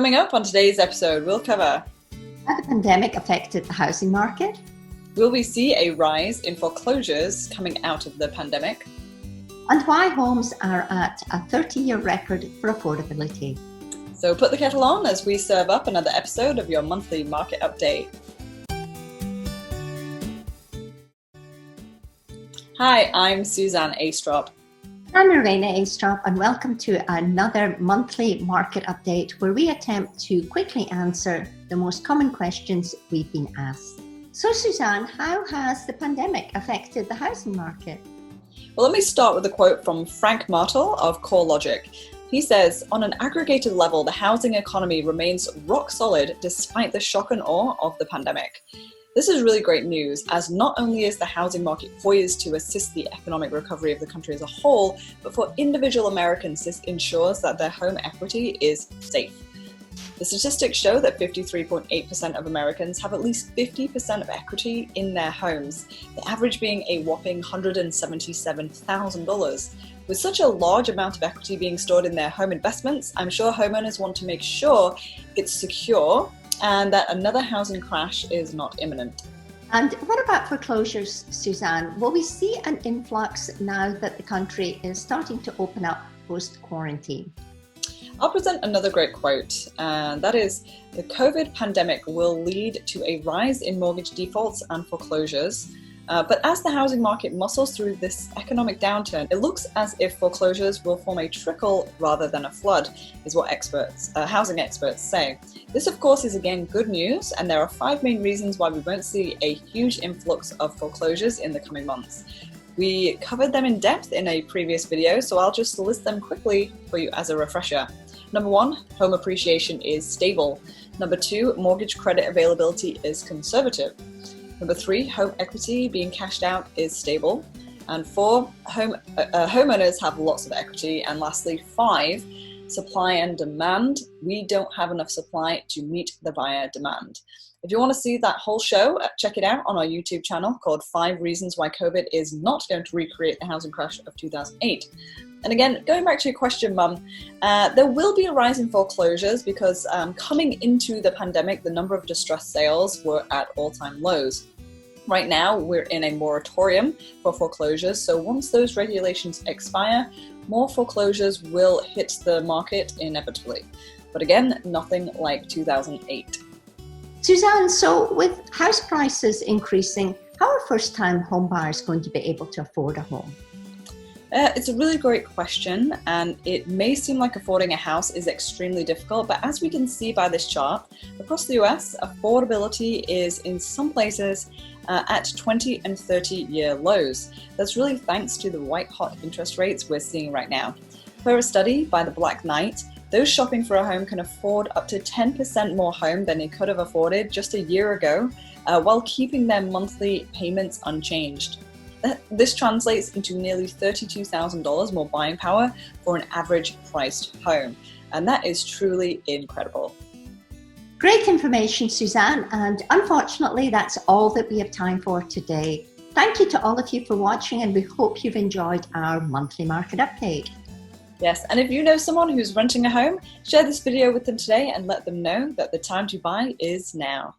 Coming up on today's episode, we'll cover how the pandemic affected the housing market. Will we see a rise in foreclosures coming out of the pandemic? And why homes are at a 30-year record for affordability. So put the kettle on as we serve up another episode of your monthly market update. Hi, I'm Suzanne Astrop. I'm Marina Astrop, and welcome to another monthly market update where we attempt to quickly answer the most common questions we've been asked. So Suzanne, how has the pandemic affected the housing market? Well, let me start with a quote from Frank Martel of CoreLogic. He says, on an aggregated level, the housing economy remains rock solid despite the shock and awe of the pandemic. This is really great news, as not only is the housing market poised to assist the economic recovery of the country as a whole, but for individual Americans, this ensures that their home equity is safe. The statistics show that 53.8% of Americans have at least 50% of equity in their homes, the average being a whopping $177,000. With such a large amount of equity being stored in their home investments, I'm sure homeowners want to make sure it's secure and that another housing crash is not imminent. And what about foreclosures, Suzanne? Will we see an influx now that the country is starting to open up post-quarantine? I'll present another great quote, and that is, the COVID pandemic will lead to a rise in mortgage defaults and foreclosures. But as the housing market muscles through this economic downturn, it looks as if foreclosures will form a trickle rather than a flood, is what housing experts say. This, of course, is again good news, and there are 5 main reasons why we won't see a huge influx of foreclosures in the coming months. We covered them in depth in a previous video, so I'll just list them quickly for you as a refresher. Number 1, home appreciation is stable. Number 2, mortgage credit availability is conservative. Number 3, home equity being cashed out is stable. And 4, homeowners have lots of equity. And lastly, 5, supply and demand. We don't have enough supply to meet the buyer demand. If you want to see that whole show, check it out on our YouTube channel called 5 Reasons Why COVID is Not Going to Recreate the Housing Crash of 2008. And again, going back to your question, Mum, there will be a rise in foreclosures because coming into the pandemic, the number of distressed sales were at all-time lows. Right now, we're in a moratorium for foreclosures, so once those regulations expire, more foreclosures will hit the market inevitably. But again, nothing like 2008. Suzanne, so with house prices increasing, how are first-time home buyers going to be able to afford a home? It's a really great question, and it may seem like affording a house is extremely difficult, but as we can see by this chart, across the US, affordability is in some places at 20 and 30-year lows. That's really thanks to the white-hot interest rates we're seeing right now. Per a study by the Black Knight, those shopping for a home can afford up to 10% more home than they could have afforded just a year ago, while keeping their monthly payments unchanged. This translates into nearly $32,000 more buying power for an average priced home. And that is truly incredible. Great information, Suzanne. And unfortunately, that's all that we have time for today. Thank you to all of you for watching, and we hope you've enjoyed our monthly market update. Yes, and if you know someone who's renting a home, share this video with them today and let them know that the time to buy is now.